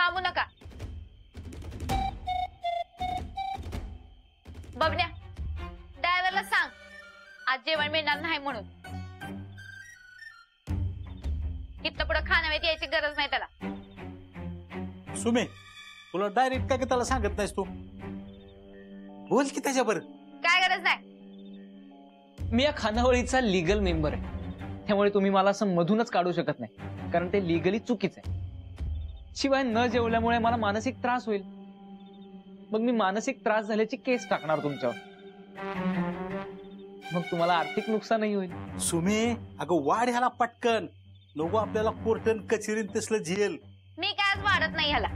थांबू नका. बबन्या, ड्रायव्हरला सांग आज जेवण मिळणार नाही म्हणून. इथं पुढे खानावेत यायची गरज नाही त्याला. सुमे, तुला डायरेक्ट काय त्याला सांगत नाहीस तू? बोल की त्याच्यावर. काय गरज नाही. मी या खानावळीचा लीगल मेंबर आहे, त्यामुळे तुम्ही मला असं मधूनच काढू शकत नाही, कारण ते लीगली चुकीचं आहे. शिवाय न जेवल्यामुळे मला मानसिक त्रास होईल, मग मी मानसिक त्रास झाल्याची केस टाकणार तुमच्यावर, मग तुम्हाला आर्थिक नुकसानही होईल. सुमे, अगं वाढ ह्याला पटकन, नको आपल्याला कोर्टन कचेरीन तसलं झेल. मी काय आज वाढत नाही ह्याला.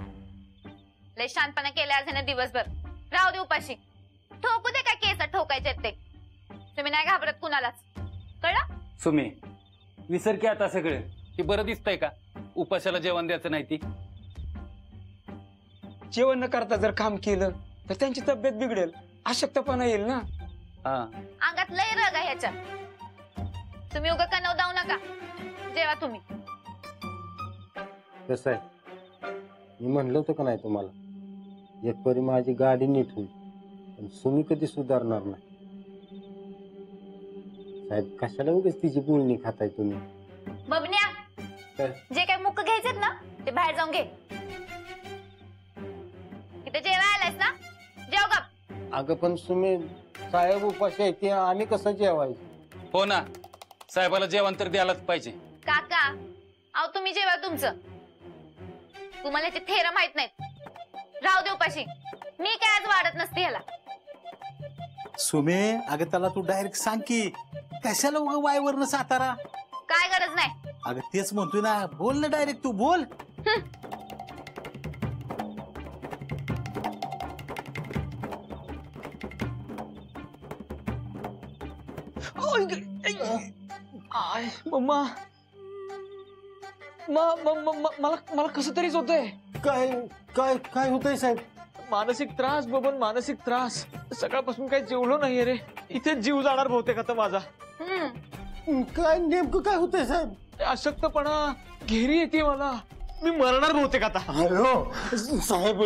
लय शांतपणा केला आज ह्याने दिवसभर. राहू दे उपाशी. ठोकू दे काय केस ठोकायचे ते. तुम्ही नाही घाबरत कुणालाच, कळलं? सुमे, विसर की आता सगळं. ती बरं दिसतंय का उपाशाला जेवण द्यायचं नाही? ती जेवण न करता जर काम केलं तर त्यांची तब्येत बिघडेल, अशक्तपणा येईल ना. अंगात लय रग आहे ह्याच्या. तुम्ही उगा कणव दाऊ नका. जेवा तुम्ही. कसं आहे, मी म्हणलं होतं का नाही तुम्हाला, एक परी माझी गाडी नीट होईल, पण सुमी कधी सुधारणार नाही. साहेब, कशाला उगाच तिची बोलणी खाताय तुम्ही? बबन्या, जे काही मुख घ्यायचेत ना ते बाहेर जाऊन घे. इथे जेवायला आलायस ना, जेव गप. अगं पण सुमी, साहेब उपाशी आहे, ते आम्ही कसं जेवायचं? हो ना, साहेबाला जेवण तर द्यायलाच पाहिजे. काका, अहो तुम्ही जेवा तुमचं. तुम्हाला याचे थेर माहित नाहीत. राहू दे उपाशी. मी काय आज वाढत नसते ह्याला. सुमे, अगं त्याला तू डायरेक्ट सांग की, कशाला उगा वायवरनं सातारा. काय गरज नाही. अगं तेच म्हणतोय ना, बोल ना डायरेक्ट, तू बोल. मम्मा, मला कसं तरीच होतंय. काय काय काय होतंय साहेब? मानसिक त्रास बबन, मानसिक त्रास. सकाळपासून काही जेवलो नाहीये रे. इथे जीव जाणार बहुतेक आता माझा. काय नेमकं काय होतंय साहेब? अशक्तपणा घेरी येते मला. मी मरणार बहुतेक आता. अरे साहेब,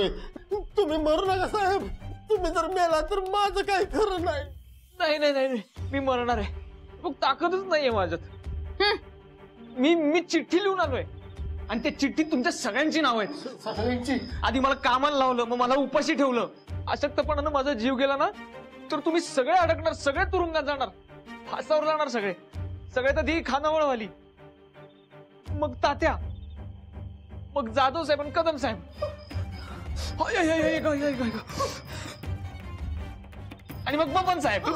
तुम्ही मरू नका साहेब. तुम्ही जर मेला तर माझं काय खरं नाही. नाही नाही नाही, मी मरणार आहे. मग ताकदच नाहीये माझ्यात. मी चिठ्ठी लिहून आलोय, आणि त्या चिठ्ठीत तुमच्या सगळ्यांची नाव आहेत. सगळ्यांची? आधी मला कामाला लावलं, मग मला उपाशी ठेवलं. अशक्तपणानं माझा जीव गेला ना तर तुम्ही सगळे अडकणार, सगळे तुरुंगात जाणार, फासावर जाणार सगळे. सगळ्यात आधी खानावळवाली, मग तात्या, मग जाधव साहेब आणि कदम साहेब. आणि मग बबन साहेब.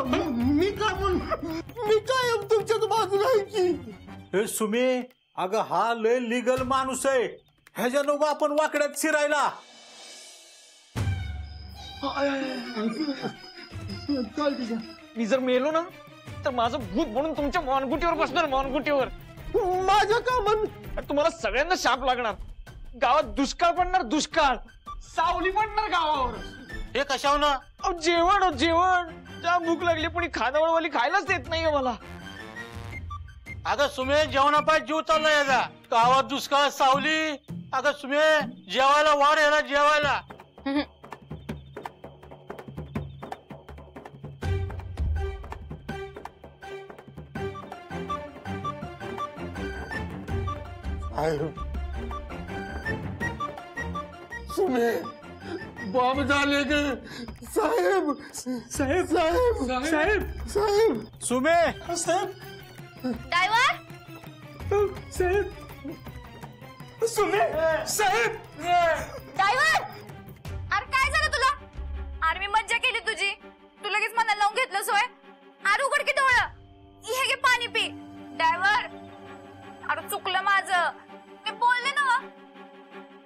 मी काय तुमच्यात बाजूला आहे की? हे सुमे, अगं हा लय लिगल माणूस आहे, ह्याच्या नको आपण वाकड्यात शिरायला. मी जर मेलो ना तर माझं भूत म्हणून तुमच्या मानगुटीवर बसणार, मानगुटीवर. माझ्या कामन तुम्हाला सगळ्यांना शाप लागणार. गावात दुष्काळ पडणार, दुष्काळ. सावली पडणार गावावर. हे कशावर ना? जेवण जेवण, ज्या भूक लागली पण खानावळवाली खायलाच देत नाहीये मला. अगं सुमे, जेवणापाय जीव चालला याचा. गावात दुष्काळ, सावली. अगं सुमे, जेवायला वाढ याला, जेवायला. सुमे, बॉम्ब झाले ग साहेब. साहेब साहेब साहेब साहेब. सुमे साहेब. ड्रायव्हर, साहेब. सुमे साहेब. ड्रायव्हर, अरे काय झालं तुला? अरे मी मज्जा केली तुझी, तू लगेच मनाला लावून घेतलं सोय. अरे उघड की डोळं, हे घे पाणी पी. ड्रायव्हर, अरे चुकलं माझं, मी बोलले ना.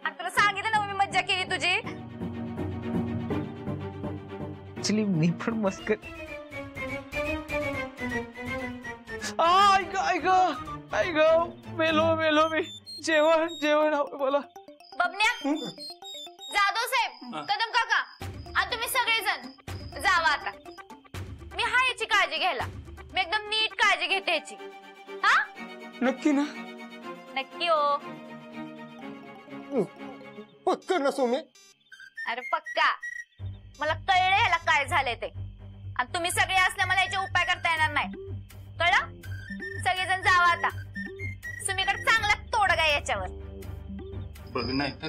अरे तुला सांगितलं ना मी मज्जा केली तुझी. ऍक्च्युली मी पण मस्कर. ऐक मेलो मेलो मी. जेवण जेवण बोला. बबन्या, जाधव साहेब, कदम काका आणि तुम्ही सगळेजण जावा आता. मी हा याची काळजी घ्यायला. मी एकदम नीट काळजी घेते याची. हा नक्की ना? नक्की हो. पक्क ना सुमे? अरे पक्का. मला कळलं ह्याला काय झालंय ते, आणि तुम्ही सगळे असले मला याचे उपाय करता येणार नाही. कळलं? सगळेजण जावा आता. सुमीकडे चांगला तोडगा याच्यावर. बघ नाही तर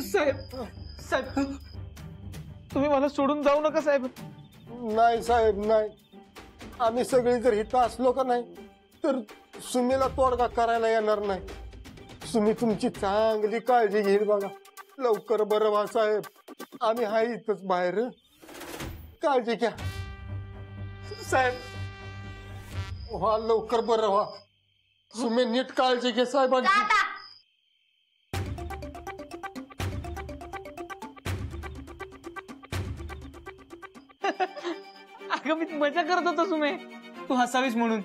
साहेब साहेब तुम्ही मला सोडून जाऊ नका साहेब. नाही साहेब नाही. आम्ही सगळे जर इथं असलो का नाही तर सुमीला तोडगा करायला येणार नाही. सुमी तुमची चांगली काळजी घेईल बघा. लवकर बरं व्हा साहेब. आम्ही हाय इथंच बाहेर. काळजी घ्या साहेब. व्हा लवकर बरं व्हा. सुमी नीट काळजी घे जा साहेबांची. आता. अगं मी मजा करत होतो सुमे, तू हसावीस म्हणून.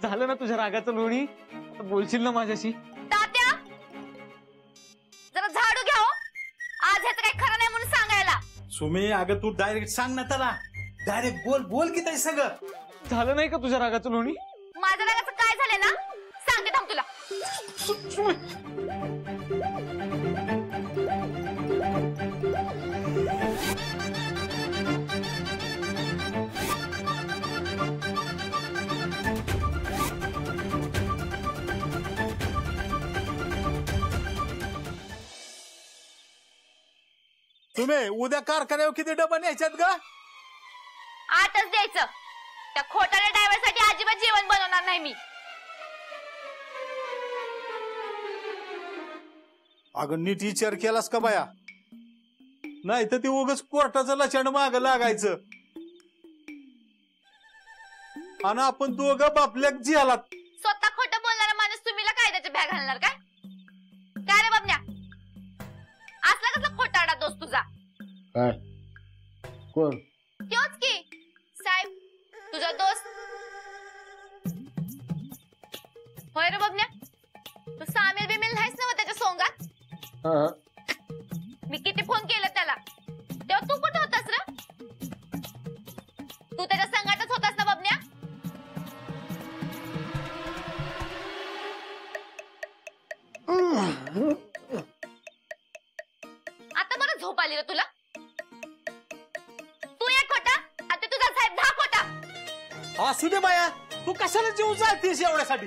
झालं ना तुझ्या रागाचं लोणी? आता बोलशील ना माझ्याशी? तात्या, जरा झाडू घ्या हो. आज ह्याचं काही खरं नाही म्हणून सांगायला. सुमे अगं तू डायरेक्ट सांग ना त्याला. डायरेक्ट बोल की ताई सगळं. झालं नाही का तुझ्या रागाचं लोणी? माझ्या रागाचं काय झालंय ना सांगते थांब तुला. तुम्ही उद्या कारखान्यावर किती डबा न्यायच्यात ग? 8च द्यायचं. त्या खोटाऱ्या ड्रायव्हर साठी अजिबात जेवण बनवणार नाही मी. अगं नीट विचार केलास का बाया? नाही तर ते उगाच कोर्टाचं लचाण माग लागायचं आणि आपण दोघं बापल्याक जिहालात. स्वतः खोटं बोलणारा माणूस तुम्हीला कायद्याच्या भ्या घालणार काय? काय रे बाबन्या, असला कसला खोटारडा दोस्त तुझा? काय कोण? त्योच की साहेब, तुझा दोस्त. होय रे बाबन्या, तू सामील बिमील नाहीस ना त्याच्या सोंगात? हा मी किती फोन केला त्याला, तेव्हा तू कुठे होतास रे? तू त्याच्या संगातच होतास ना बाबन्या? आता बरं झोप आली रे तुला. तू एक खोटा आणि तुझा साहेब 10 खोटा. असू दे बाया, तू कशाला जीव जाळतीस एवढ्यासाठी?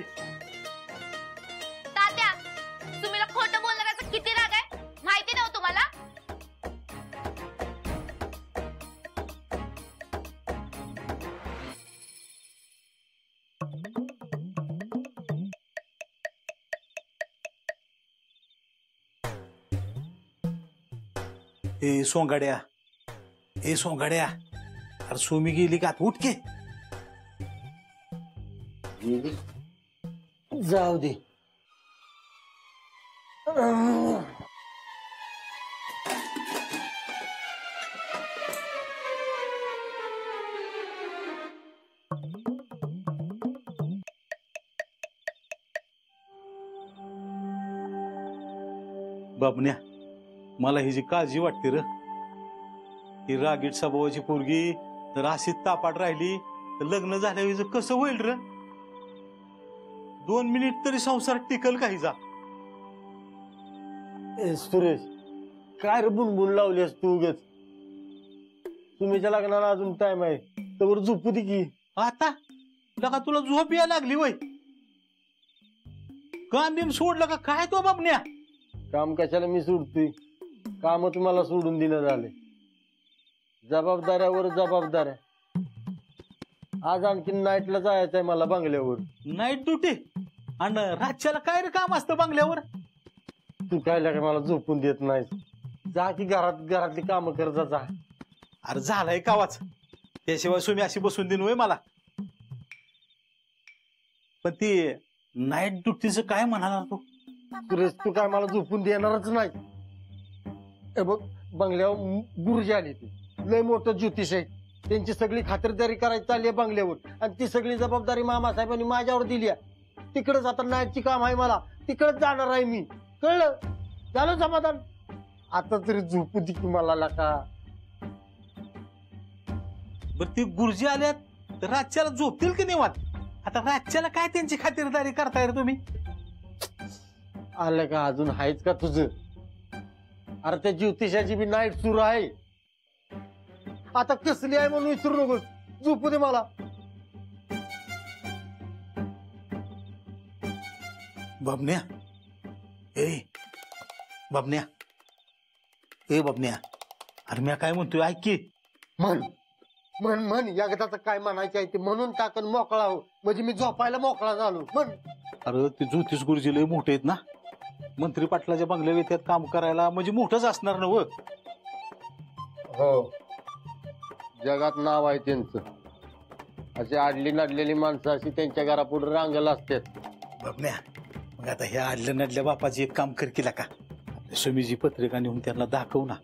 तात्या, तुम्हीला खोटं बोलणाऱ्याचा किती राग आहे माहिती नाही हो तुम्हाला? ए सोंगाड्या, ए सोंगाड्या, अरे सुमी गेली का? उठ के. जाऊ दे. बाबन्या, मला ही जी काळजी वाटते र. ही रागीट स्वभावाची पोरगी जर अशीच तापाट राहिली तर लग्न झाल्यावर कसं होईल र? 2 मिनिट तरी संसार टिकल काही जा. सुरेश, काय रे बुनबुन लावलीस तू उगच? तुम्हीच्या लग्नाला अजून टाइम आहे, तर झोपू दे की. आता लगा तुला झोप यायला लागली वय? काम बिम सोडलं का काय तो बाबन्या? काम कशाला मी सोडतोय? काम तुम्हाला सोडून दिलं झाले. जबाबदाऱ्यावर जबाबदाऱ्या. आज आणखी नाईटला जायचंय मला बंगल्यावर. Night duty? आणि रातच्याला काय रे काम असतं बंगल्यावर? तू काय लागा मला झोपून देत नाहीस. जा की घरातली कामं कर जा. अरे झालाय कावाच, त्याशिवाय सुमी अशी बसून देईन वय मला. पण ती नाईट ड्युटीचं काय म्हणाला तू? सुरेश, तू काय मला झोपून देणारच नाही. हे बघ, बंगल्यावर गुरुजी आली ती लय मोठं ज्योतिष आहे. त्यांची सगळी खातिरदारी करायची चालली आहे बंगल्यावर, आणि ती सगळी जबाबदारी मामासाहेबांनी माझ्यावर दिली आहे. तिकडच आता नाईटची काम आहे मला, तिकडच जाणार आहे मी. कळलं? झालं समाधान? आता तरी झोपू दे की मला लाका. बर ती गुरुजी आल्यात तर रातच्याला झोपतील की निवांत? आता रातच्याला काय त्यांची खातिरदारी करताय रे तुम्ही? आलं का अजून आहेच का तुझं? अरे त्या ज्योतिषाची बी नाईट सुरू आहे. आता कसली आहे म्हणून विचारू नको, झोपू दे मला. बबन्या, ए बबन्या, ए बबन्या, अरे मी काय म्हणतोय ऐक की. म्हण म्हण म्हण, एकदाच काय म्हणायचं आहे ते म्हणून टाकन मोकळा हो, म्हणजे मी झोपायला मोकळा झालो. म्हण. अरे ते ज्योतिष गुरुजी लय मोठे आहेत ना, मंत्री पाटलाच्या बंगल्या येतात काम करायला, म्हणजे मोठंच असणार ना. हो, जगात नाव आहे त्यांचं. अशी आडली नडलेली माणसं अशी त्यांच्या घरापुढे रांगला असतात. बबन्या, मग आता ह्या आडल्या नडल्या बापाची एक काम कर केला का, सुमीची पत्रिका नेऊन त्यांना दाखव ना.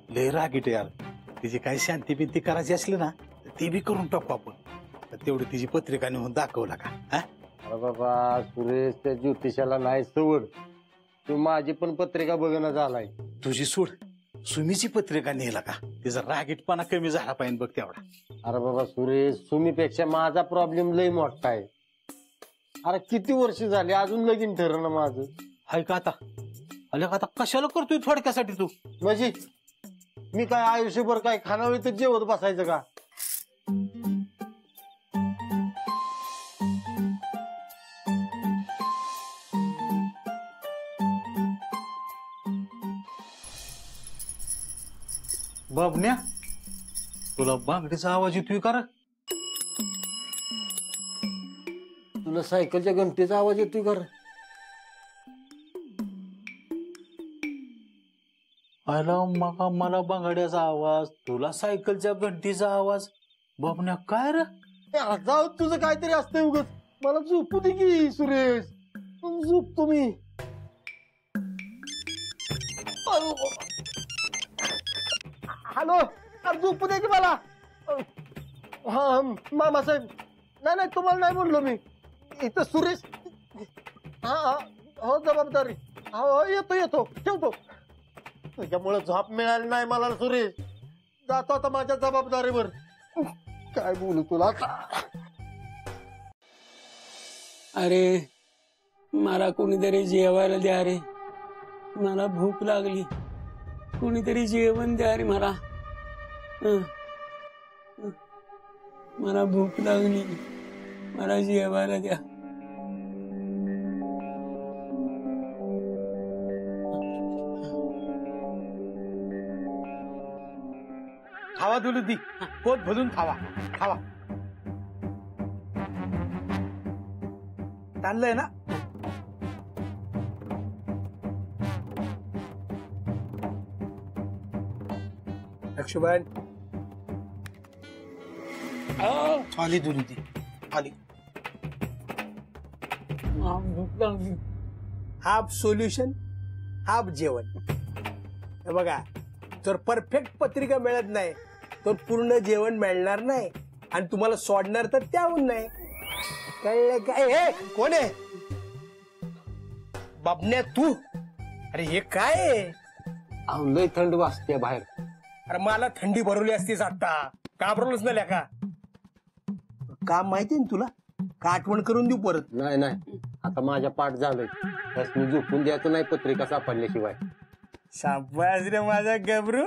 लय रागीट यार, तिची काही शांती बिंती करायची असली ना तर ती बी करून टाकू आपण. तेवढी तिची पत्रिका नेऊन दाखवला का. अरे बाबा सुरेश, त्या ज्योतिषाला नाही सवड. तू माझी पण पत्रिका बघणं झालाय. तुझी सोड, सुमीची पत्रिका नेला का, तिचा रागीटपणा कमी झाला पाहिजे बघ तेवढा. अरे बाबा सुरेश, सुमीपेक्षा माझा प्रॉब्लेम लय मोठा आहे. अरे किती वर्ष झाली अजून लगीन ठरलं माझं. हाय का आता, अरे का आता कशाला करतोय थोडक्यासाठी तू. म्हणजे मी काय आयुष्यभर काय खानावळी तर जेवत बसायचं का. बबन्या, तुला बांगडीचा आवाज येतोय का रे? तुला सायकलच्या घंटेचा आवाज येतोय का रे? मग मला बांगड्याचा आवाज, तुला सायकलच्या घंटीचा आवाज. बबन्या काय रे? जाऊ, तुझं काहीतरी असतंय उगच. मला झोपू दे की सुरेश, झोपतो मी. हॅलो, अरे झोपू दे की मला. हा मामासाहेब, नाही नाही तुम्हाला नाही बोललो मी, इथं सुरेश. हा हा, हो जबाबदारी. हो येतो येतो, ठेवतो. तुझ्यामुळे झोप मिळाली नाही मला सुरेश, जातो आता माझ्या जबाबदारीवर. काय बोलू तुला आता. अरे मला कोणीतरी जेवायला द्या रे, मला भूक लागली. कोणीतरी जेवण द्या रे मला. मला भूक लागली, मला जेवायला द्या. खावा दिलू दी, पोट भरून खावा खावा. चाललंय ना. लक्ष्मण, आली दिलू दी, आली. भूक लागली. हाफ सोल्युशन हाफ जेवण. हे बघा, जर परफेक्ट पत्रिका मिळत नाही तर पूर्ण जेवण मिळणार नाही आणि तुम्हाला सोडणार तर त्याहून नाही. कळलं काय? हे कोण आहे? बबन्या तू? अरे हे काय आहे? लय थंड वाजते बाहेर. अरे मला थंडी भरवली असतीस आता, घाबरवलंच ना लेका. काम माहितीये ना तुला, का आठवण करून देऊ परत? नाही नाही, आता माझ्या पाठ झालंय. बस मी झोपून द्यायचं नाही पत्रिका सापडल्याशिवाय. शाबास रे माझा गबरू.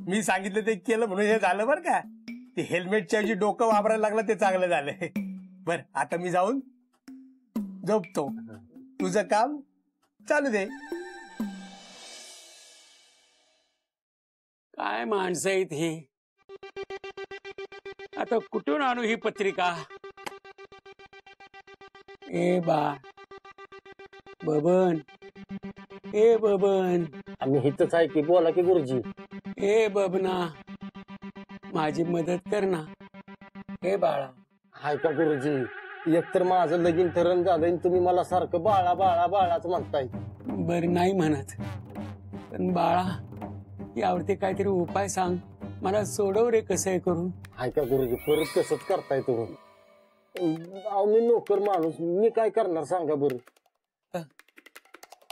मी सांगितलं ते केलं म्हणून हे झालं बरं का. ते हेल्मेटच्या ऐवजी डोकं वापरायला लागलं ते चांगलं झालंय. बर आता मी जाऊन झोपतो, तुझं काम चालू दे. काय माणसं आहेत ही. आता कुठून आणू ही पत्रिका. ए बा बबन, ए बबन. आम्ही इथंच आहे की, बोला की गुरुजी. ए बबना, माझी मदत कर ना. हे बाळा. हाय का गुरुजी, एकतर माझं लगीन ठरण झालंय, तुम्ही मला सारखं बाळा बाळा बाळाच म्हणताय. बर नाही म्हणत, पण बाळा यावरती काहीतरी उपाय सांग. मला सोडव रे, कसं आहे करून. हाय का गुरुजी, परत तसंच करताय तुम्ही. अहो मी नोकर माणूस, मी काय करणार सांगा बरं.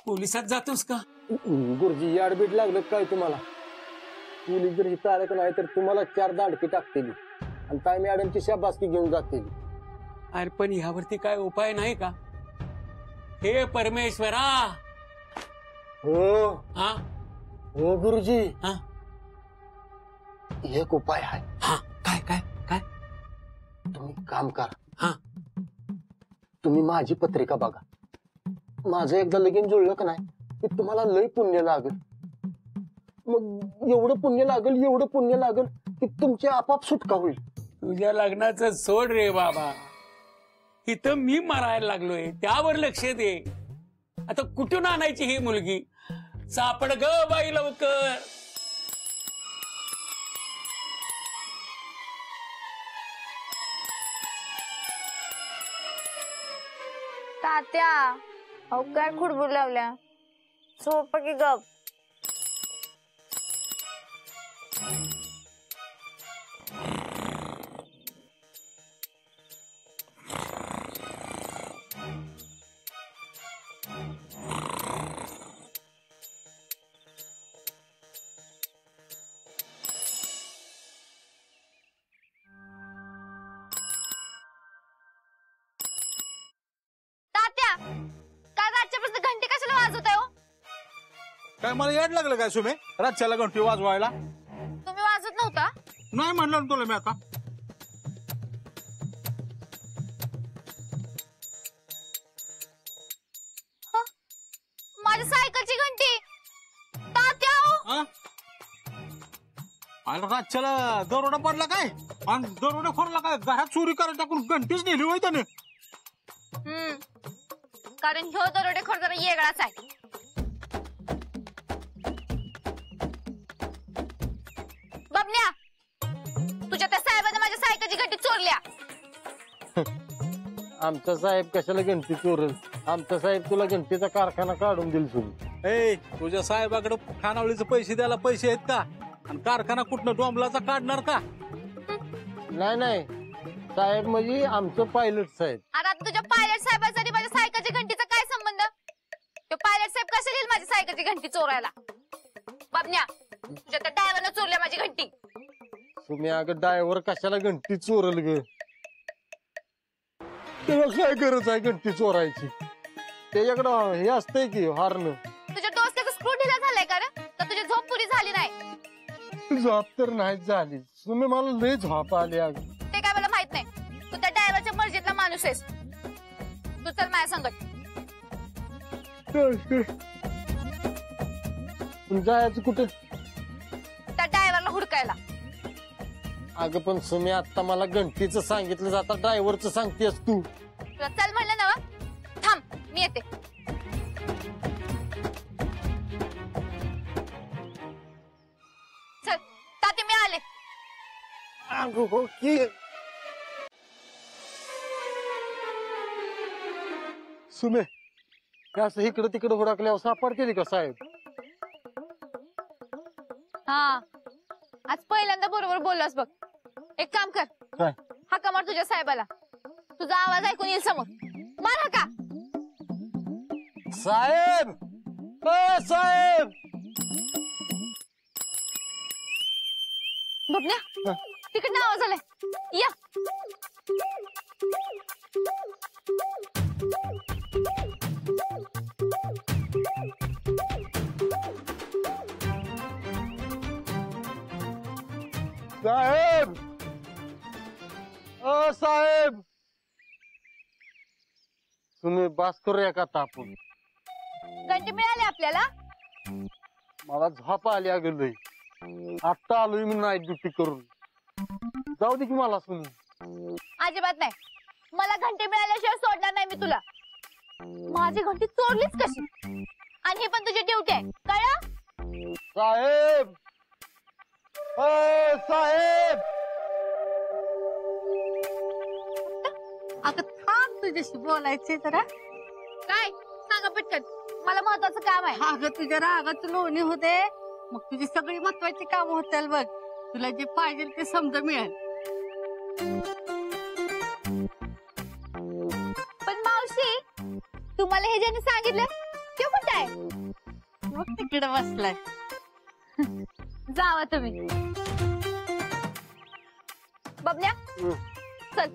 पोलिसात जातोस का? गुरुजी याडबीड लागलं काय तुम्हाला? पोलीस जर इथं आलं का नाही तर तुम्हाला 4 दांडकी टाकतील आणि ताई मॅडमची शाबासकी घेऊन जातील. अरे पण ह्यावरती काय उपाय नाही का? हे परमेश्वरा. हो हा हो गुरुजी, हा एक उपाय आहे. हा काय काय काय तुम्ही काम करा, हा तुम्ही माझी पत्रिका बघा. माझं एकदा लगीन जुळलं का नाही की तुम्हाला लय पुण्य लागल. मग एवढं पुण्य लागल, एवढं पुण्य लागल की तुमची आपाप सुटका होईल. तुझ्या लग्नाचं सोड रे बाबा. इथं मी मरायला लागलोय त्यावर लक्ष दे. आता कुठून आणायची ही मुलगी? सापड ग बाई लवकर. तात्या अहो काय खुडबुड लावल्या, झोप की गप. तात्या काय रातच्यापासून घंटी कशाला वाजवताय हो? काय मला याड लागलं काय सुमे रातच्याला घंटी वाजवायला? तुम्ही वाजवत नव्हता? नाही म्हणलं ना तुला मी आता. माझ्या सायकलची घंटी. तात्या हो. हा? आणि रातच्याला दरोडा पडला काय? आणि दरोडा खोरला काय? घरात चोरी करायला टाकून घंटीच नेली होय त्याने. कारण ह्यो दरोडेखोर जरा येगळाच आहे. बबन्या तुझ्या त्या साहेबाने माझ्या सायकलची घंटी चोरल्या. आमचा साहेब कशाला घंटी चोरल? आमचा साहेब तुला घंटीचा कारखाना काढून देईल सुरू. ए तुझ्या साहेबाकडे खानावळीचे पैसे द्यायला पैसे आहेत का? आणि कारखाना कुठनं डोंबलाचा काढणार का? नाही नाही, साहेब म्हणजे आमचं पायलट साहेब. अरे आता तुझ्या पायलट साहेबांसाठी माझ्या सायकलची घंटीचा काय संबंध? तो पायलट साहेब कशा येईल माझ्या सायकलची घंटी चोरायला? बबन्या तुझ्या त्या ड्रायव्हरने चोरल्या माझी घंटी. तुम्ही अगं ड्रायव्हर कशाला घंटी चोरल ग? त्याला काय गरज आहे घंटी चोरायची? त्याच्याकडं हे असतंय की हॉर्न. तुझ्या डोसक्याचा स्क्रू ढिला झालाय का रे? तर तुझी झोप पुरी झाली नाही. झोप तर नाही झाली. तुम्ही मला लय झोप आली अगं. ते काय मला माहित नाही. तू त्या ड्रायव्हरच्या मर्जीतला माणूस आहेस. तू चल माझ्या संगत. जायचं कुठे? त्या ड्रायव्हरला हुडकायला. अगं पण सुमी आता मला घंटीचं सांगितलं जाता ड्रायव्हरचं सांगतेस तू. तुला चल म्हणलं ना वा? थांब मी येते. चल ताते मी आले. अगं हो की. सुमे असं इकडं तिकडं हुडकल्यावर सापडते का साहेब? हा आज पहिल्यांदा बरोबर बोललास बघ. एक काम कर, काय? हाका मार तुझ्या साहेबाला. तुझा आवाज ऐकून येईल समोर. मार हाका. साहेब साहेब. बबन्या तिकडनं आवाज आलाय. या साहेब साहेब. तुम्ही बास करूया का तापून? घंटी मिळाली आपल्याला. मला झोप आली अगं लय. आता आलोय मी नाईट ड्युटी करून. जाऊ दे की मला सुनी. अजिबात नाही. मला घंटी मिळाल्याशिवाय सोडणार नाही मी तुला. माझी घंटी चोरलीच कशी? आणि ही पण तुझी ड्युटी आहे कळलं? साहेब साहेब. अगं थांब, तुझ्याशी बोलायचंय जरा. काय सांगा पटकन, मला महत्वाचं काम आहे. अगं तुझ्या रागाचं लोणी होते, मग तुझी सगळी महत्वाची काम होतील बघ. तुला जे पाहिजे ते समजा मिळेल. पण मावशी तुम्हाला हे ज्याने सांगितलं ते कुठं आहे? मग तिकडे बसलाय. जावा तुम्ही. बबन्या चल